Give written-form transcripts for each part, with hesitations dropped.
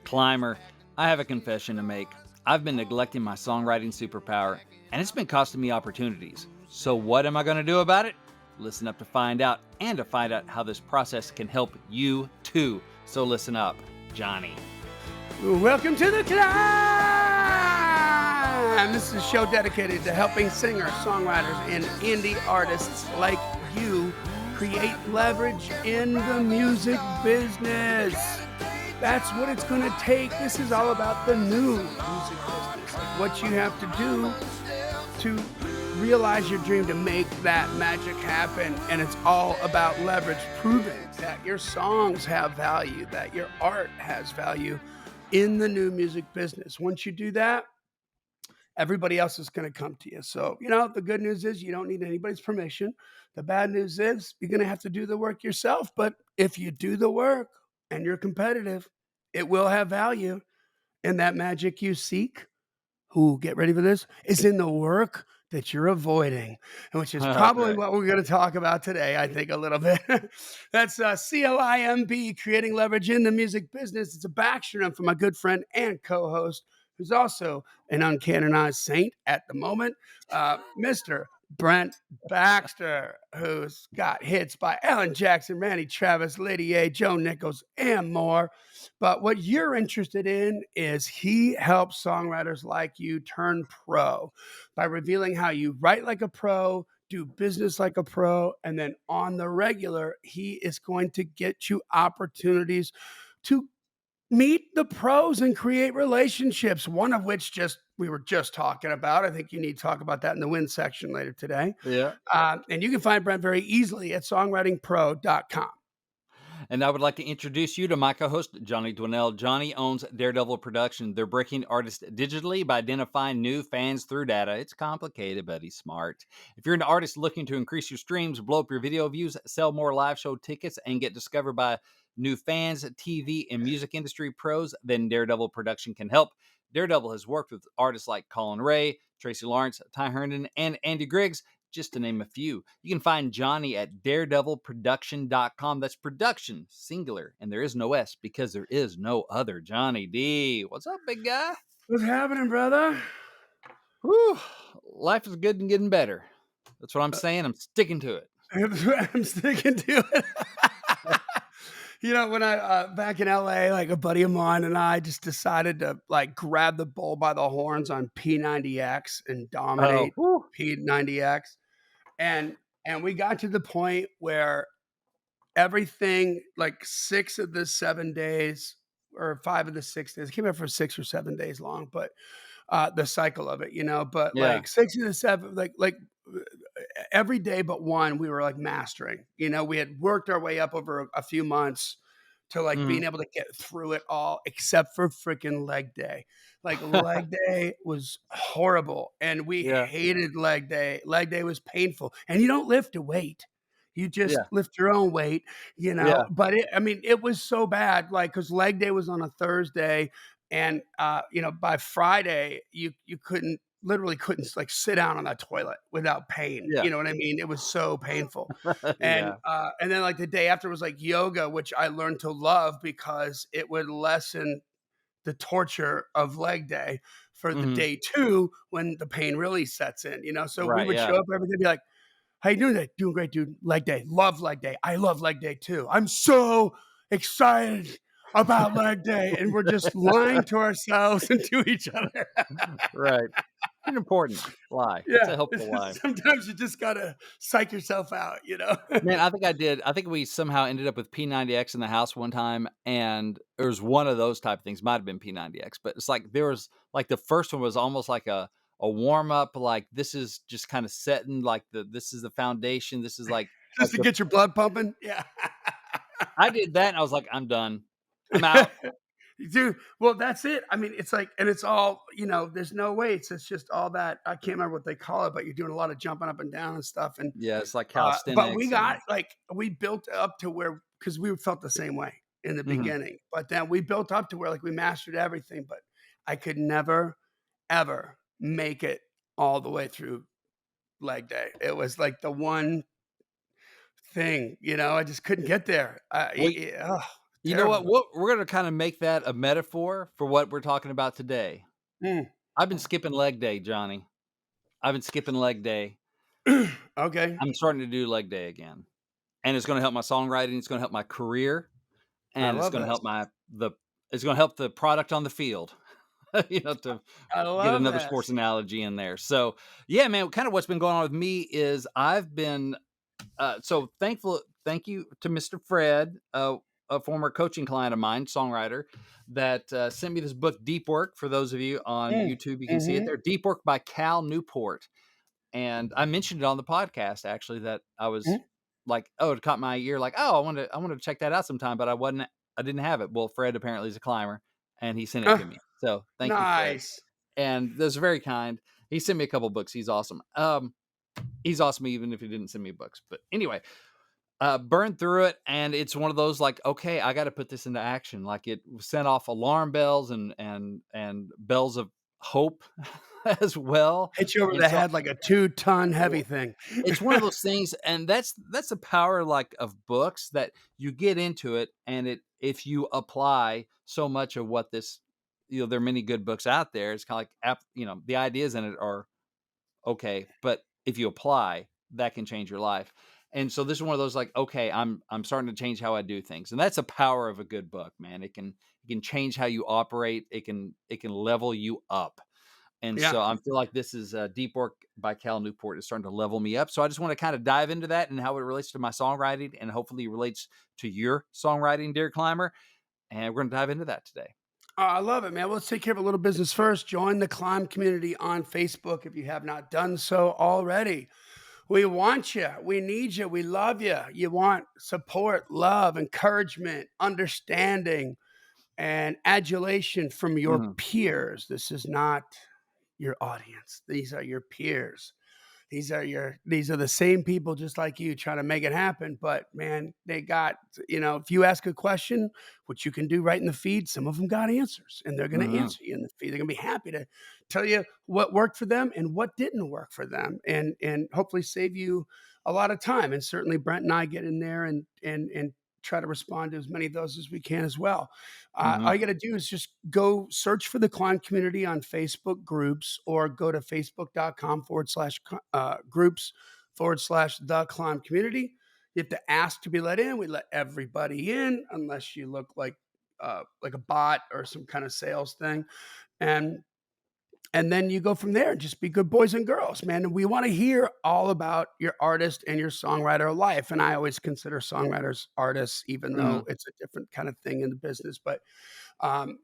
Climber, I have a confession to make. I've been neglecting my songwriting superpower, and it's been costing me opportunities. So, what am I going to do about it? Listen up to find out, and to find out how this process can help you too. So, listen up, Johnny. Welcome to the climb! This is a show dedicated to helping singers, songwriters, and indie artists like you create leverage in the music business. That's what it's going to take. This is all about the new music business. Like what you have to do to realize your dream, to make that magic happen. And it's all about leverage, proving that your songs have value, that your art has value in the new music business. Once you do that, everybody else is going to come to you. So, the good news is you don't need anybody's permission. The bad news is you're going to have to do the work yourself. But if you do the work and you're competitive, it will have value. And that magic you seek, get ready for this, is in the work that you're avoiding, which is probably what we're going to talk about today, I think, a little bit. That's C.L.I.M.B, creating leverage in the music business. It's a backstrom from my good friend and co-host, who's also an uncanonized saint at the moment, Mr. Brent Baxter, who's got hits by Alan Jackson, Randy Travis, Lady A, Joe Nichols, and more. But what you're interested in is he helps songwriters like you turn pro by revealing how you write like a pro, do business like a pro, and then on the regular, he is going to get you opportunities to meet the pros and create relationships, one of which we were just talking about. I think you need to talk about that in the win section later today. Yeah. And you can find Brent very easily at songwritingpro.com. And I would like to introduce you to my co-host, Johnny Dwinell. Johnny owns Daredevil Production. They're breaking artists digitally by identifying new fans through data. It's complicated, but he's smart. If you're an artist looking to increase your streams, blow up your video views, sell more live show tickets, and get discovered by new fans, TV, and music industry pros, then Daredevil Production can help. Daredevil has worked with artists like Colin Ray, Tracy Lawrence, Ty Herndon, and Andy Griggs, just to name a few. You can find Johnny at daredevilproduction.com. That's production, singular, and there is no S because there is no other Johnny D. What's up, big guy? What's happening, brother? Whew. Life is good and getting better. That's what I'm saying. I'm sticking to it. I'm sticking to it. When I back in LA, like a buddy of mine and I just decided to grab the bull by the horns on P90X and dominate P90X. And we got to the point where everything, like 6 of the 7 days or 5 of the 6 days, it came out for 6 or 7 days long, but the cycle of it, but like 6 of the 7, like every day but one, we were mastering. We had worked our way up over a few months to being able to get through it all, except for freaking leg day. Leg day was horrible, and we hated leg day. Leg day was painful, and you don't lift a weight. You just lift your own weight, But it was so bad, because leg day was on a Thursday, and by Friday you literally couldn't sit down on that toilet without pain. You know what I mean? It was so painful. And then the day after was yoga, which I learned to love because it would lessen the torture of leg day for the day 2 when the pain really sets in, So we would show up every day and be like, "How you doing today?" "Doing great, dude. Leg day. Love leg day. I love leg day too. I'm so excited about leg day." And we're just lying to ourselves and to each other. Right. It's an important lie. Yeah. It's a helpful lie. Sometimes you just got to psych yourself out, Man, I think I did. I think we somehow ended up with P90X in the house one time, and it was one of those type of things. Might have been P90X, but it's there was the first one was almost like a warm up. This is just kind of setting this is the foundation. This is just to get your blood pumping. Yeah. I did that, and I was like, I'm done. I'm out. Dude, well, that's it. It's and it's all, there's no weights. It's just all that. I can't remember what they call it, but you're doing a lot of jumping up and down and stuff. And yeah, it's like calisthenics. But we got we built up to where, because we felt the same way in the beginning, but then we built up to where we mastered everything. But I could never, ever make it all the way through leg day. It was the one thing, I just couldn't get there. You know Terrible. what? We're gonna kinda make that a metaphor for what we're talking about today. Mm. I've been skipping leg day, Johnny. I've been skipping leg day. Okay. I'm starting to do leg day again, and it's gonna help my songwriting, it's gonna help my career, I and it's love gonna this. help it's gonna help the product on the field, to I get love another this. sports analogy in there. So, yeah, man, kinda what's been going on with me is I've been so thank you to Mr. Fred, a former coaching client of mine, songwriter, that sent me this book, Deep Work. For those of you on Mm. YouTube, you can see it Mhm. there. Deep Work by Cal Newport. And I mentioned it on the podcast actually that I was Mhm. like, oh, it caught my ear, like, oh, I want to check that out sometime, but I didn't have it. Well, Fred apparently is a climber and he sent it to me. So thank you, Fred. Nice. And that's very kind. He sent me a couple books. He's awesome. He's awesome even if he didn't send me books. But anyway, burned through it, and it's one of those like, okay, I got to put this into action. Like it sent off alarm bells and bells of hope as well. Hit you over And the so head like a 2-ton heavy w- thing. it's one of those things, and that's the power like of books that you get into it, and it if you apply so much of what this, there are many good books out there. It's kind of like the ideas in it are okay, but if you apply, that can change your life. And so this is one of those like, okay, I'm starting to change how I do things. And that's the power of a good book, man. It can change how you operate. It can level you up. And Yeah. so I feel like this is Deep Work by Cal Newport is starting to level me up. So I just want to kind of dive into that and how it relates to my songwriting and hopefully relates to your songwriting, dear climber. And we're going to dive into that today. I love it, man. Well, let's take care of a little business first. Join the Climb community on Facebook if you have not done so already. We want you. We need you. We love you. You want support, love, encouragement, understanding, and adulation from your Hmm. peers. This is not your audience. These are your peers. These are the same people just like you trying to make it happen, but man, they got, if you ask a question, which you can do right in the feed, some of them got answers and they're going to Hmm. answer you in the feed. They're going to be happy to tell you what worked for them and what didn't work for them, and hopefully save you a lot of time. And certainly Brent and I get in there and try to respond to as many of those as we can as well. Hmm. All you got to do is just go search for the Climb community on Facebook groups, or go to facebook.com/groups/ the Climb community. You have to ask to be let in. We let everybody in unless you look like a bot or some kind of sales thing. And and then you go from there and just be good boys and girls, man. And we want to hear all about your artist and your songwriter life. And I always consider songwriters artists, even though Hmm. it's a different kind of thing in the business. But um,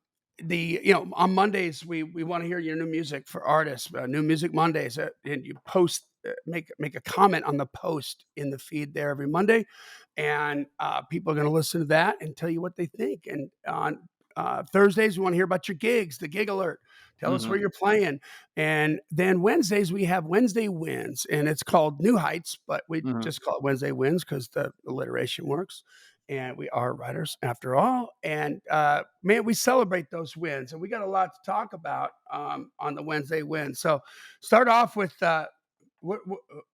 on Mondays we want to hear your new music for artists. New Music Mondays, and you post. Make a comment on the post in the feed there every Monday, and people are going to listen to that and tell you what they think. And on Thursdays, we want to hear about your gigs, the gig alert. Tell us Hmm. where you're playing. And then Wednesdays, we have Wednesday Wins, and it's called New Heights, but we Hmm. just call it Wednesday Wins because the alliteration works. And we are writers after all. And man, we celebrate those wins, and we got a lot to talk about on the Wednesday Wins. So start off with what,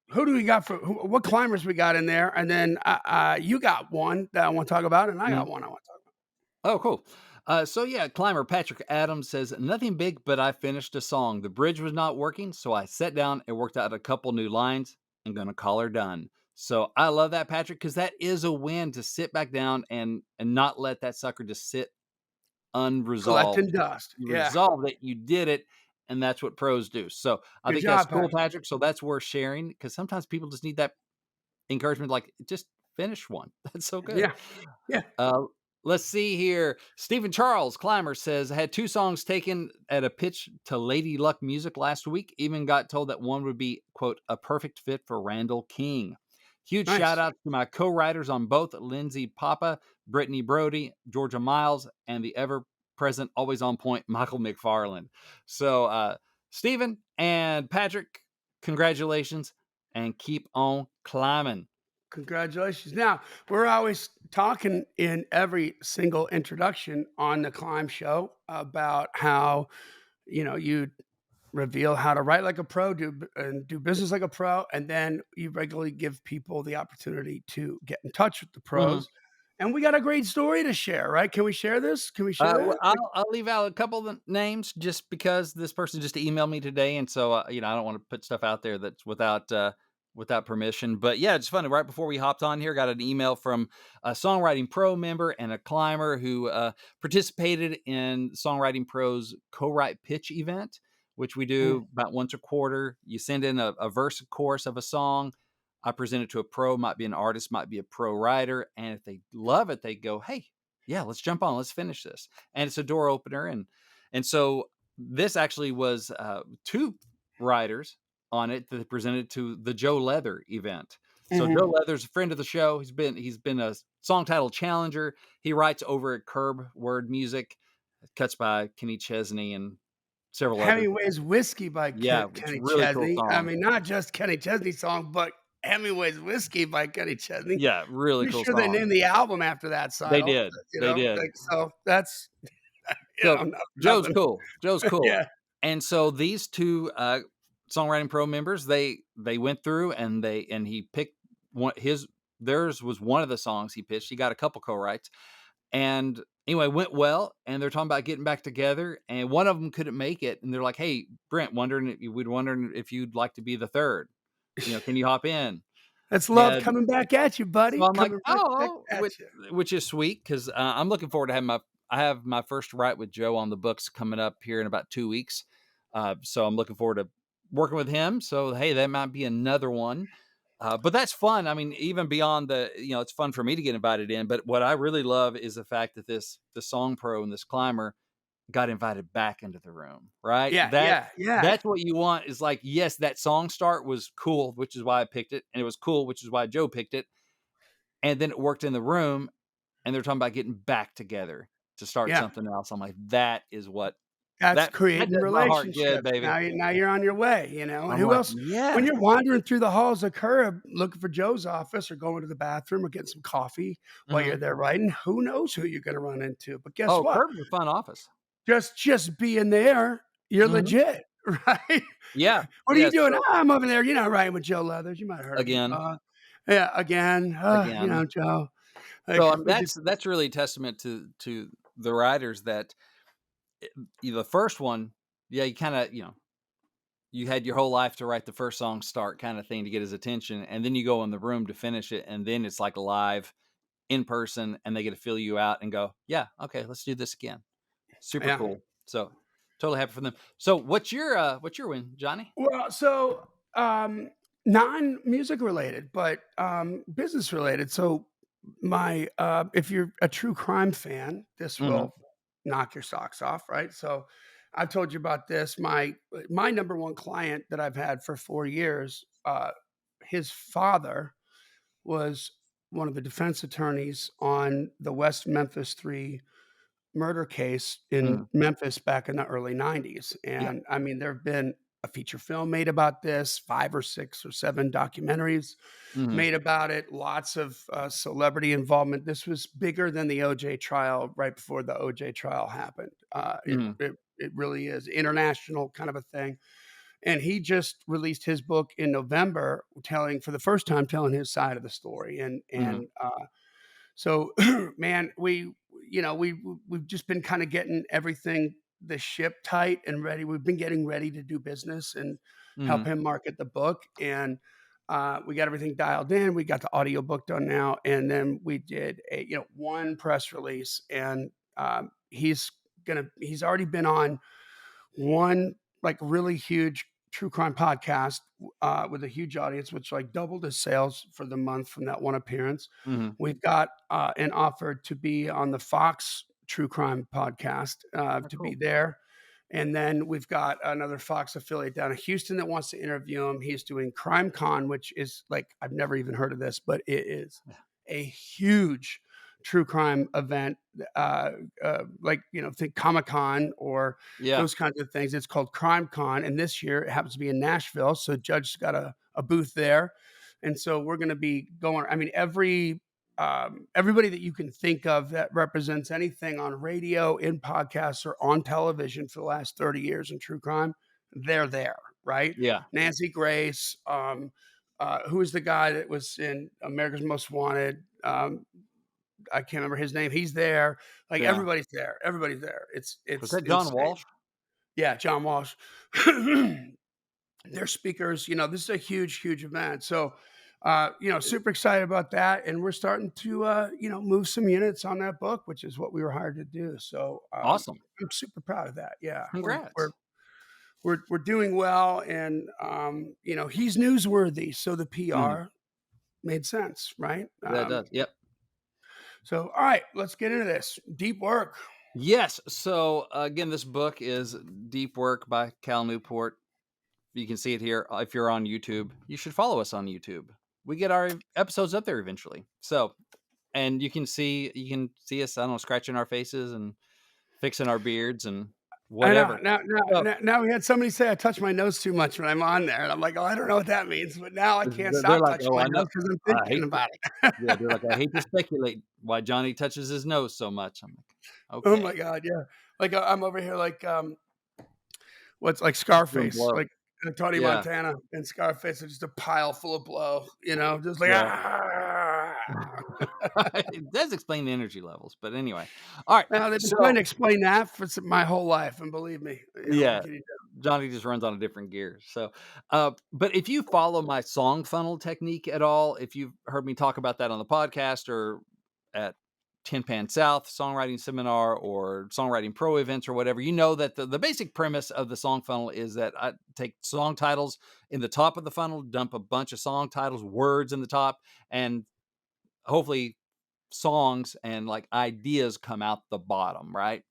who do we got what climbers we got in there, and then you got one that I want to talk about, and I got Hmm. one I want to talk Oh, cool. So yeah, climber Patrick Adams says nothing big, but I finished a song. The bridge was not working, so I sat down and worked out a couple new lines. I'm gonna call her done. So I love that, Patrick, because that is a win to sit back down and not let that sucker just sit unresolved. collecting dust. You Yeah, resolved it, you did it, and that's what pros do. So I good think that's job, cool, Patrick. Patrick. So that's worth sharing because sometimes people just need that encouragement, like just finish one. That's so good. Yeah, yeah. Uh, let's see here. Stephen Charles Clymer says, I had two songs taken at a pitch to Lady Luck Music last week. Even got told that one would be, quote, a perfect fit for Randall King. Huge shout Nice. out to my co writers on both Lindsay Papa, Brittany Brody, Georgia Miles, and the ever present, always on point Michael McFarland. So, Stephen and Patrick, congratulations and keep on climbing. Congratulations. Now, we're always talking in every single introduction on the Climb Show about how, you reveal how to write like a pro, and do business like a pro, and then you regularly give people the opportunity to get in touch with the Mhm. pros And we got a great story to share, right? Can we share this? Can we share Well, that? I'll leave out a couple of the names just because this person just emailed me today, and so, I don't wanna put stuff out there that's without permission, but, yeah, it's funny, right before we hopped on here, got an email from a Songwriting Pro member and a climber who, participated in Songwriting Pro's co-write pitch event, which we Mm, do about once a quarter. You send in a verse, chorus of a song. I present it to a pro, might be an artist, might be a pro writer, and if they love it, they go, "Hey, yeah, let's jump on, let's finish this." And it's a door opener, and so this actually was, 2 writers on it that presented to the Joe Leather event. So mhm. Joe Leather's a friend of the show. He's been a song title challenger. He writes over at Curb Word Music, cuts by Kenny Chesney and several others. Hemingway's Whiskey by Yeah, it's a Kenny really cool Chesney. I song. mean, not just Kenny Chesney's song, but Hemingway's Whiskey by Kenny Chesney. Yeah, really Pretty cool sure they song. named the album after that They title, did, they did. like, so that's, So, Joe's nothing. cool, Joe's cool. Yeah, And so these 2, Songwriting Pro members, they went through and he picked one his theirs was one of the songs he pitched. He got a couple co-writes, and anyway, went well, and they're talking about getting back together, and one of them couldn't make it, and they're like, "Hey, Brent, wondering if you'd like to be the 3rd. Can you hop in?" that's love And coming back at you, so buddy, I'm like, coming right back "Oh," at you. which is sweet 'cause, I'm looking forward to having my I have my first write with Joe on the books coming up here in about 2 weeks. So I'm looking forward to working with him. So, hey, that might be another one. But that's fun. I mean, even beyond it's fun for me to get invited in, but what I really love is the fact that the song pro and this climber got invited back into the room, right? Yeah, That yeah, yeah, that's what you want is like, yes, that song start was cool, which is why I picked it, and it was cool, which is why Joe picked it. And then it worked in the room, and they're talking about getting back together to start yeah. something else. I'm like, that is what That's that creating does my heart good, relationships. baby. Now you're on your way, and I'm who like, else when yeah. you're wandering through the halls of Curb looking for Joe's office or going to the bathroom or getting some coffee while you're Mhm. there writing, who knows who you're gonna run into, but guess Oh, what? Curb's a fun office. Just being there, you're Mhm. legit, right? Yeah. "What are you Yeah, doing?" so "I'm over there, writing with Joe Leathers." You might have heard of him. again, Yeah, again, again. Joe, like, So, we just that's really a testament to the writers that the first one, yeah, you kinda, you had your whole life to write the first song start kinda thing to get his attention, and then you go in the room to finish it, and then it's like live in person, and they get to feel you out and go, "Yeah, okay, let's do this again." Super yeah. cool. So, totally happy for them. So, what's your win, Johnny? Well, so, non-music related, but, business related. So if you're a true crime fan, this Mhm, will knock your socks off, right? So I've told you about this. My number one client that I've had for 4 years, his father was one of the defense attorneys on the West Memphis 3 murder case in mhm. Memphis back in the early '90s, Yeah. and, I mean, there have been a feature film made about this, 5 or 6 or 7 documentaries Mhm, made about it, lots of, celebrity involvement. This was bigger than the OJ trial right before the OJ trial happened. mhm, It really is international kind of a thing, and he just released his book in November telling for the first time, telling his side of the story, mhm, so, man, we've just been kinda getting everything the ship tight and ready. We've been getting ready to do business and help mhm. him market the book, and, we got everything dialed in. We got the audiobook done now, and then we did one press release, and, he's already been on one, like, really huge true crime podcast, with a huge audience, which, like, doubled his sales for the month from that one appearance. Mhm. We've got, an offer to be on the Fox true crime podcast, Oh, to be cool. there, and then we've got another Fox affiliate down in Houston that wants to interview him. He's doing CrimeCon, which is, like, I've never even heard of this, but it is Yeah. a huge true crime event, like, think Comic-Con or Yeah. those kinds of things. It's called CrimeCon, and this year it happens to be in Nashville, so Judge's got a booth there, and so we're gonna be going. I mean, everybody that you can think of that represents anything on radio, in podcasts, or on television for the last 30 years in true crime, they're there, right? Yeah. Nancy Grace, who is the guy that was in America's Most Wanted? I can't remember his name. He's there. Like, Yeah. everybody's there. Everybody's there. Was It's that John insane. Walsh? Yeah, John Walsh. They're speakers. This is a huge, huge event. So, super excited about that, and we're starting to, move some units on that book, which is what we were hired to do. So, Awesome. I'm super proud of that. Yeah, Congrats. we're doing well, and he's newsworthy, so the Mhm. PR made sense, right? That does. Yep. So, all right, let's get into this deep work. Yes. So again, this book is Deep Work by Cal Newport. You can see it here. If you're on YouTube, you should follow us on YouTube. We get our episodes up there eventually. So, and you can see us, I don't know, scratching our faces and fixing our beards and I know. whatever. Now, now, So now, now we had somebody say I touch my nose too much when I'm on there, and I'm like, oh, I don't know what that means, but now I can't they're stop like, touching "Oh, my I know. nose because I'm I thinking hate to." about it. Yeah, they're like, "I hate to speculate why Johnny touches his nose so much." I'm like, Oh "Okay." my god, yeah. Like, I'm over here like, what's like Doing Scarface, blow. like, Tony Yeah, Montana and Scarface are just a pile full of blow, just like, right. "Ah." It does explain the energy levels, but anyway. Alright, Now they've been trying so to explain that for my whole life, and believe me, what yeah, can you Johnny just runs on a different gear, so, but if you follow my song funnel technique at all, if you've heard me talk about that on the podcast or at Tin Pan South Songwriting Seminar or Songwriting Pro events or whatever, you know that the basic premise of the song funnel is that I take song titles in the top of the funnel, dump a bunch of song titles, words in the top, and hopefully songs and like ideas come out the bottom, right?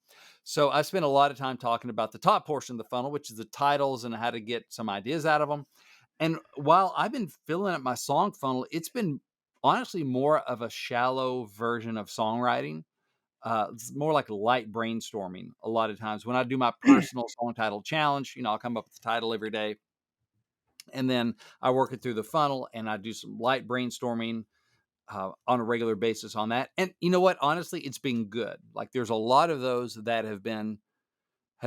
So I spent a lot of time talking about the top portion of the funnel, which is the titles and how to get some ideas out of them. And while I've been filling up my song funnel, it's been honestly more of a shallow version of songwriting. It's more like light brainstorming a lot of times. When I do my do? personal song title challenge, I'll come up with the title every day and then I work it through the funnel and I do some light brainstorming on a regular basis on that. And you know what? Honestly, it's been good. Like there's a lot of those that have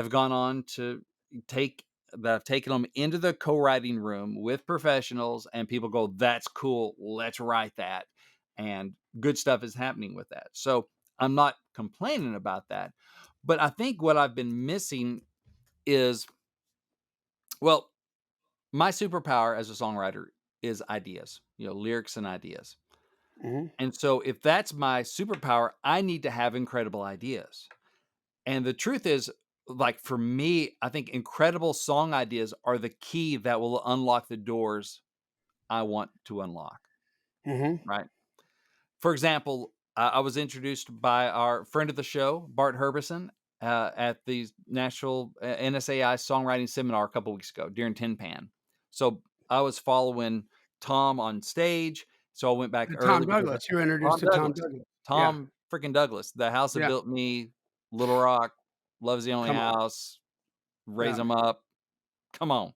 gone on to take that have taken them into the co-writing room with professionals and people go, that's cool. Let's write that. And good stuff is happening with that. So I'm not complaining about that. But I think what I've been missing is, well, my superpower as a songwriter is ideas, lyrics and ideas. Mhm, And so if that's my superpower, I need to have incredible ideas. And the truth is, like for me, I think incredible song ideas are the key that will unlock the doors I want to unlock, mhm. right? For example, I was introduced by our friend of the show, Bart Herbison, at the National NSAI Songwriting Seminar a couple weeks ago during Tin Pan. So I was following Tom on stage. So I went back Tom early because Douglas, you were Tom introduced to Tom Douglas, Douglas. Yeah, Tom freaking Douglas, the house that yeah, built me, Little Rock, Love's the Only come on. House, Raise Yeah, 'em Up. Come on.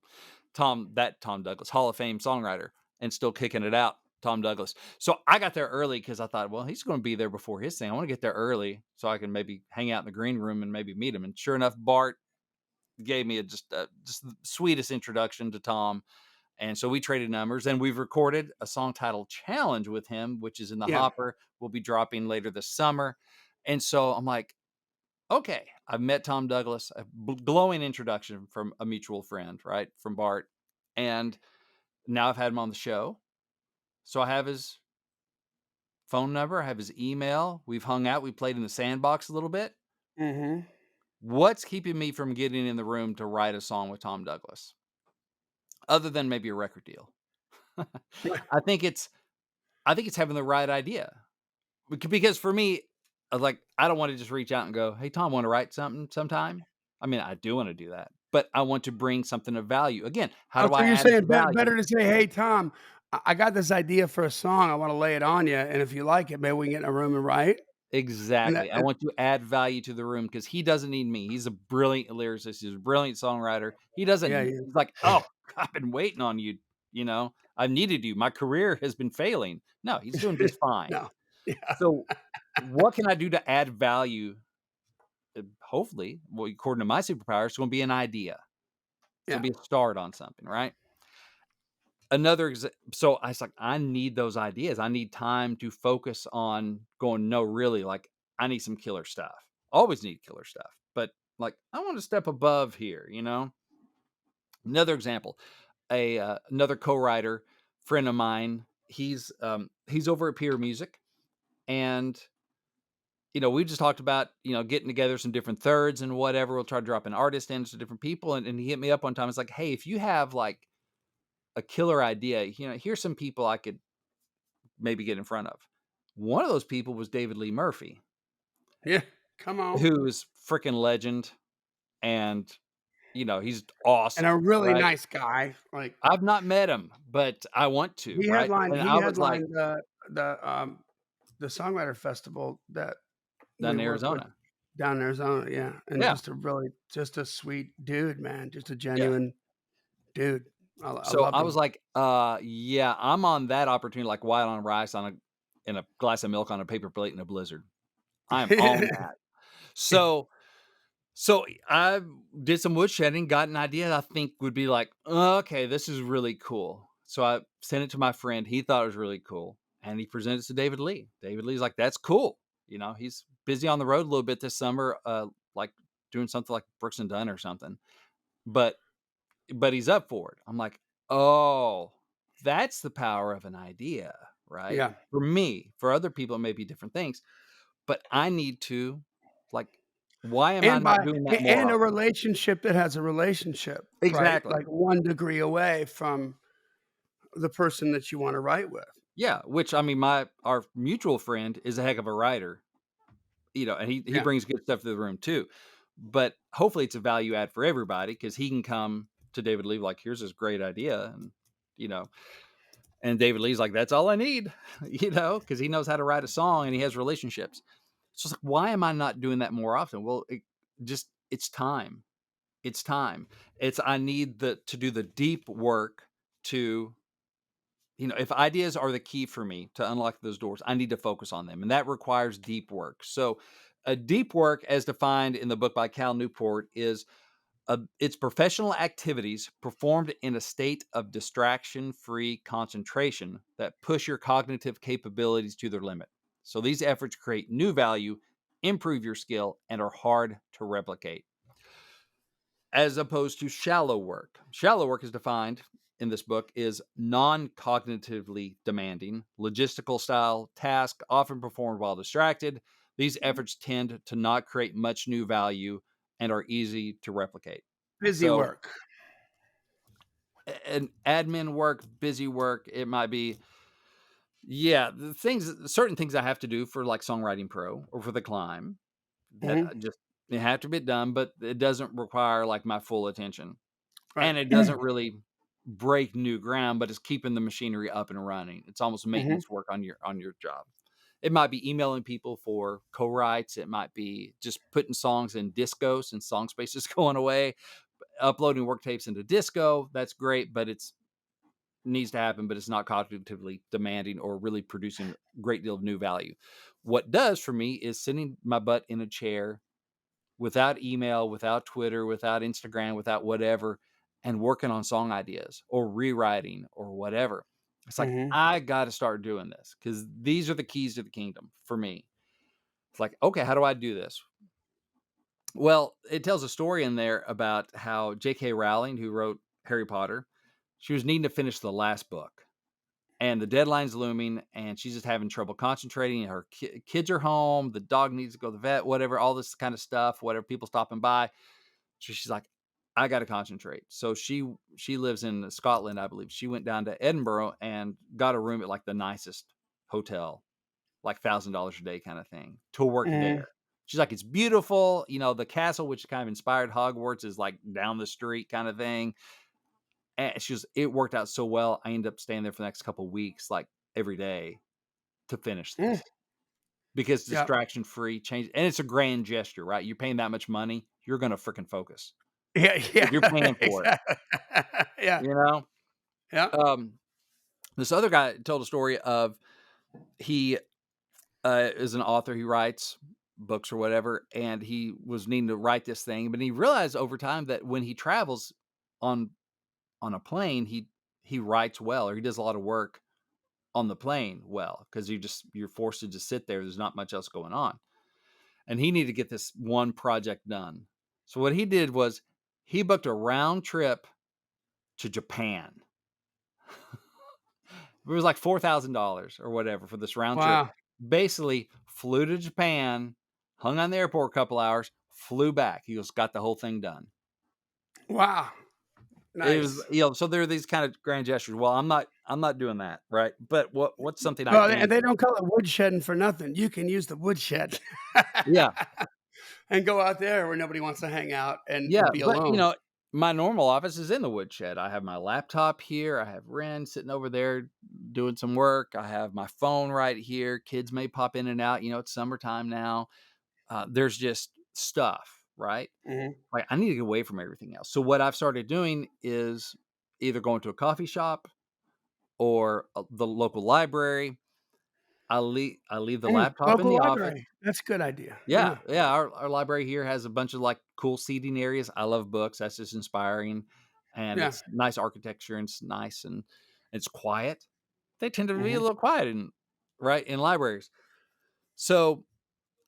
Tom Douglas, Hall of Fame songwriter and still kicking it out, Tom Douglas. So I got there early because I thought, well, he's going to be there before his thing. I want to get there early so I can maybe hang out in the green room and maybe meet him. And sure enough, Bart gave me just the sweetest introduction to Tom. And so we traded numbers and we've recorded a song title challenge with him, which is in the yeah, hopper. We'll be dropping later this summer. And so I'm like, okay, I've met Tom Douglas, a glowing introduction from a mutual friend, right? From Bart. And now I've had him on the show. So I have his phone number, I have his email. We've hung out, we played in the sandbox a little bit. mhm. What's keeping me from getting in the room to write a song with Tom Douglas? Other than maybe a record deal. I think it's I think it's having the right idea. Because for me, like I don't want to just reach out and go, "Hey Tom, want to write something sometime?" I mean, I do want to do that, but I want to bring something of value. Again, how Oh, do so I you're add saying value? better to say, "Hey, Tom, I got this idea for a song, I wanna lay it on you, and if you like it, maybe we can get in a room and write?" And that Exactly. I want to add value to the room because he doesn't need me. He's a brilliant lyricist. He's a brilliant songwriter. He yeah, doesn't. yeah. He's like, oh, I've been waiting on you. I've needed you. My career has been failing. No, he's doing just fine. No. Yeah, So, what can I do to add value? Hopefully, well, according to my superpower, it's going to be an idea. It's going yeah. to be a start on something, right? So I was like, I need those ideas. I need time to focus on going, no, really, like I need some killer stuff. Always need killer stuff. But like I want to step above here, you know? Another example, another co-writer friend of mine, he's over at Peer Music and we just talked about, getting together some different thirds and whatever. We'll try to drop an artist in to different people. And he hit me up one time. It's like, hey, if you have like a killer idea, here's some people I could maybe get in front of. One of those people was David Lee Murphy, Yeah. Come on. who's freaking legend. And, he's And a awesome, really right? nice guy. Like I've not met him, but I want to, right? And he I was like, headlined the songwriter festival that down we in work with Arizona. down in Arizona, yeah, and Yeah. just a sweet dude, man, just a Yeah. genuine dude. I So loved I was him. like, yeah, I'm on that opportunity like white on rice on a in a glass of milk on a paper plate in a blizzard. I'm on that. So I did some woodshedding, got an idea I think would be like, okay, this is really cool. So I sent it to my friend. He thought it was really cool. And he presented it to David Lee. David Lee's like, that's cool. He's busy on the road a little bit this summer, like doing something like Brooks and Dunn or something. But he's up for it. I'm like, "Oh, that's the power of an idea," right? Yeah, For me, for other people, it may be different things, but I need to, like, why am I and not doing that more and a often? relationship that has a relationship, right? Exactly. Like 1 degree away from the person that you wanna write with. Yeah, which I mean, our mutual friend is a heck of a writer, and he Yeah, brings good stuff to the room too. But hopefully, it's a value add for everybody because he can come to David Lee like, "Here's this great idea," and you know, And David Lee's like, "That's all I need," because he knows how to write a song and he has relationships. So it's like, why am I not doing that more often? Well, it's time. It's time. It's I need to do the deep work to, if ideas are the key for me to unlock those doors, I need to focus on them. And that requires deep work. So a deep work as defined in the book by Cal Newport is it's professional activities performed in a state of distraction free concentration that push your cognitive capabilities to their limit. So these efforts create new value, improve your skill, and are hard to replicate, as opposed to shallow work. Shallow work is defined in this book is non-cognitively demanding, logistical style task often performed while distracted. These efforts tend to not create much new value and are easy to replicate. busy So work. and admin work, busy work, it might be, yeah, certain things I have to do for like Songwriting Pro or for the Climb that Mhm, I just it have to be done, but it doesn't require like my full attention. right. And it doesn't really break new ground, but it's keeping the machinery up and running. It's almost Mhm, maintenance work on your job. It might be emailing people for co-writes. It might be just putting songs in disco since song space is going away, uploading work tapes into disco. That's great, but it's needs to happen, but it's not cognitively demanding or really producing a great deal of new value. What does for me is sitting my butt in a chair without email, without Twitter, without Instagram, without whatever, and working on song ideas or rewriting or whatever. It's like, mhm. I got to start doing this because these are the keys to the kingdom for me. It's like, okay, how do I do this? Well, it tells a story in there about how J.K. Rowling, who wrote Harry Potter, she was needing to finish the last book and the deadline's looming and she's just having trouble concentrating. Her kids are home, the dog needs to go to the vet, whatever, all this kind of stuff, whatever, people stopping by. So she's like, I got to concentrate. So she lives in Scotland, I believe. She went down to Edinburgh and got a room at like the nicest hotel, like $1,000 a day kind of thing, to work Mhm. there. She's like, it's beautiful. The castle, which kind of inspired Hogwarts, is like down the street kind of thing. And it worked out so well. I ended up staying there for the next couple of weeks, like every day to finish Mm. this because Yeah. distraction free change. And it's a grand gesture, right? You're paying that much money. You're going to freaking focus. Yeah, You're yeah, paying for it, exactly. Yeah, you know? yeah. Um, this other guy told a story of he is an author. He writes books or whatever. And he was needing to write this thing, but he realized over time that when he travels on, on a plane, he writes well, or he does a lot of work on the plane well, because you're forced to just sit there. There's not much else going on. And he needed to get this one project done. So what he did was he booked a round trip to Japan. It was like $4,000 or whatever for this round trip. Wow. Basically, flew to Japan, hung on the airport a couple hours, flew back. He just got the whole thing done. Wow. It was, Nice. so there are these kind of grand gestures. Well, I'm not doing that, right? But what's something I Well, can and they do? don't call it woodshedding for nothing. You can use the woodshed Yeah, and go out there where nobody wants to hang out yeah, and be but, alone. my normal office is in the woodshed. I have my laptop here, I have Ren sitting over there doing some work, I have my phone right here, kids may pop in and out, it's summertime now. There's just stuff, right? Mhm. Like, I need to get away from everything else. So what I've started doing is either going to a coffee shop or, the local library. I leave the laptop in Local the office. library. That's a good idea. Yeah, Yeah. yeah, our library here has a bunch of, like, cool seating areas. I love books, that's just inspiring, and Yeah. it's nice architecture, and it's nice, and it's quiet. They tend to be a Mhm. little quiet in libraries. So,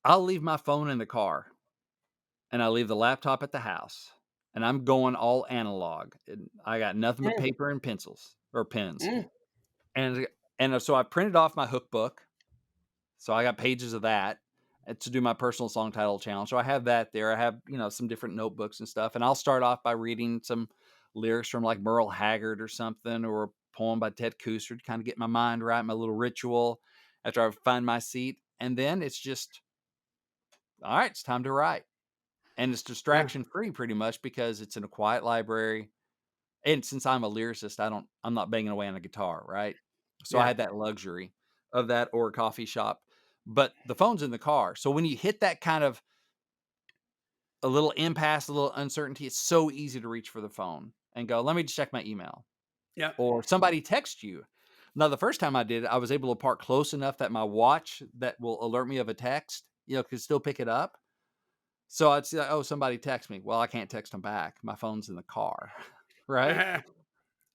I'll leave my phone in the car, and I leave the laptop at the house, and I'm going all analog, and I got nothing but Mm, paper and pencils or pens, mm, and so I printed off my hook book. So I got pages of that, to do my personal song title challenge. So I have that there. I have, some different notebooks and stuff. And I'll start off by reading some lyrics from like Merle Haggard or something, or a poem by Ted Kuster to kind of get my mind right, my little ritual after I find my seat. And then it's just, all right, it's time to write. And it's yeah. distraction free pretty much because it's in a quiet library. And since I'm a lyricist, I'm not banging away on a guitar, right? So I Yeah. had that luxury of that or a coffee shop, but the phone's in the car. So when you hit that kind of a little impasse, a little uncertainty, it's so easy to reach for the phone and go, let me just check my email. Yeah. Or somebody texts you. Now, the first time I did it, I was able to park close enough that my watch that will alert me of a text, could still pick it up. So I'd say, oh, somebody text me. Well, I can't text them back. My phone's in the car. Right.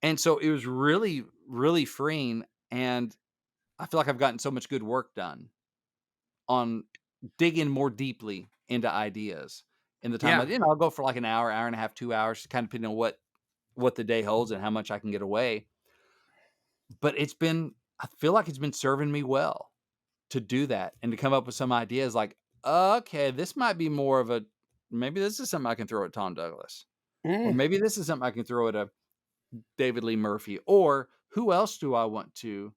And so it was really, really freeing, and I feel like I've gotten so much good work done on digging more deeply into ideas in the time Yeah. I'll go for like an hour, hour and a half, 2 hours, kind of depending on what the day holds and how much I can get away. But I feel like it's been serving me well to do that and to come up with some ideas like, okay, this might be more of a maybe this is something I can throw at Tom Douglas, or Mm, maybe this is something I can throw at a David Lee Murphy, or who else do I want to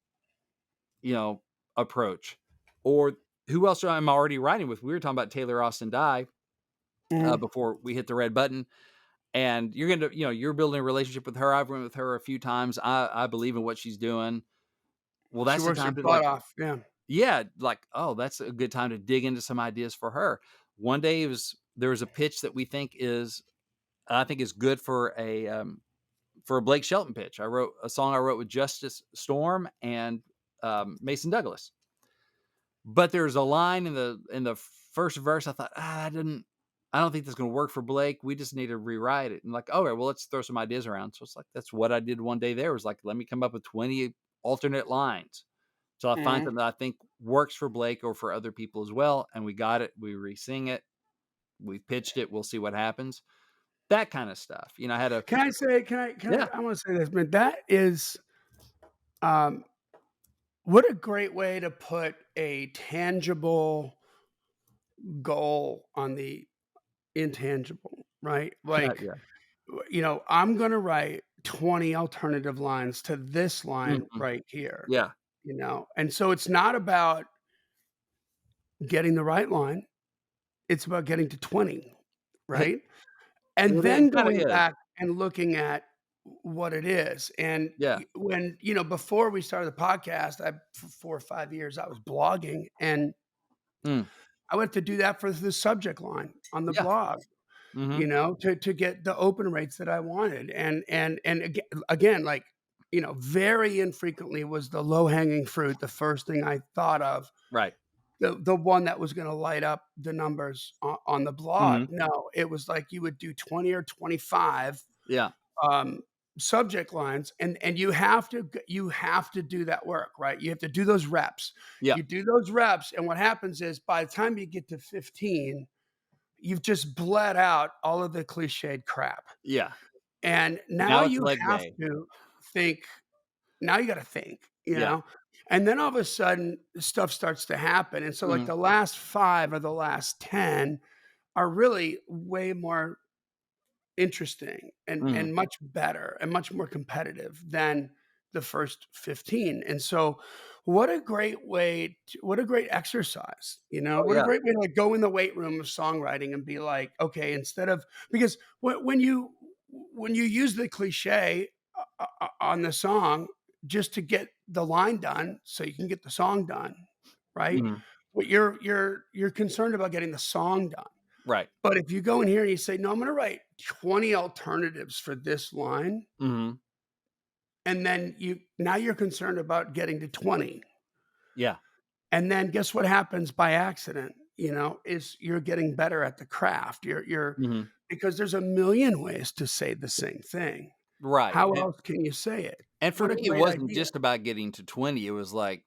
you know, approach? Or who else am I already writing with? We were talking about Taylor Austin Dye mm. before we hit the red button, and you're building a relationship with her. I've went with her a few times. I believe in what she's doing. Well, She that's the works her time to butt off. Yeah. yeah, like, oh, that's a good time to dig into some ideas for her. One day there was a pitch that I think is good for a Blake Shelton pitch. I wrote a song I wrote with Justice Storm and Mason Douglas. But there's a line in the first verse I thought, I don't think that's gonna work for Blake. We just need to rewrite it. And like, okay, well, let's throw some ideas around. So it's like that's what I did one day there was like, let me come up with 20 alternate lines. So I find Mhm. something that I think works for Blake or for other people as well. And we got it, we re-sing it, we pitched it, we'll see what happens. That kind of stuff. I had a Can I say, yeah, I wanna say this, man. That is, um, what a great way to put a tangible goal on the intangible, right? Like, yeah. I'm gonna write 20 alternative lines to this line Mhm. right here, Yeah. And so it's not about getting the right line, it's about getting to 20, It right? And then it kind of going is. back and looking at what it is, and Yeah. when before we started the podcast, for 4 or 5 years, I was blogging, and Mm. I would have to do that for the subject line on the Yeah. blog, Mhm. to get the open rates that I wanted, and again, like, very infrequently was the low-hanging fruit the first thing I thought of, Right. the one that was gonna light up the numbers on the blog. Mhm. No, it was like you would do 20 or 25, Yeah. um, subject lines, and you have to do that work, right? You have to do those reps. Yeah. You do those reps, and what happens is by the time you get to 15, you've just bled out all of the cliched crap. Yeah. And now Now it's you leg have day. to think. Now you gotta think, you Yeah. know? And then all of a sudden, stuff starts to happen, and so, like, Mhm. the last 5 or the last 10 are really way more interesting Mhm. and much better and much more competitive than the first 15, and so what a great exercise, you know? Oh, What a yeah. great way to, like, go in the weight room of songwriting and be like, "Okay, instead of" because when you use the cliche on the song just to get the line done so you can get the song done, right? Mhm. But you're concerned about getting the song done. Right. But if you go in here and you say, "No, I'm gonna write 20 alternatives for this line," Mhm. and then now you're concerned about getting to 20, Yeah. and then guess what happens by accident, is you're getting better at the craft. You're Mhm. because there's a million ways to say the same thing. Right. How And else can you say it? for What a me, it great wasn't idea. just about getting to 20, it was, like,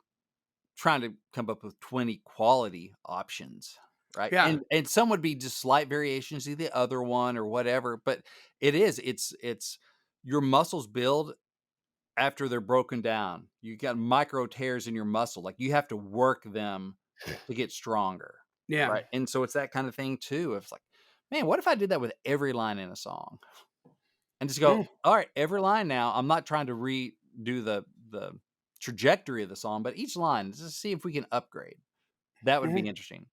trying to come up with 20 quality options, right? Yeah, And some would be just slight variations of the other one or whatever, but it's your muscles build after they're broken down. You got micro tears in your muscle, like, you have to work them to get stronger, yeah. right? And so it's that kind of thing too. It's like, "Man, what if I did that with every line in a song?" And just go, Mm, "Alright, every line now." I'm not trying to redo the trajectory of the song, but each line, just see if we can upgrade. That would be mhm. interesting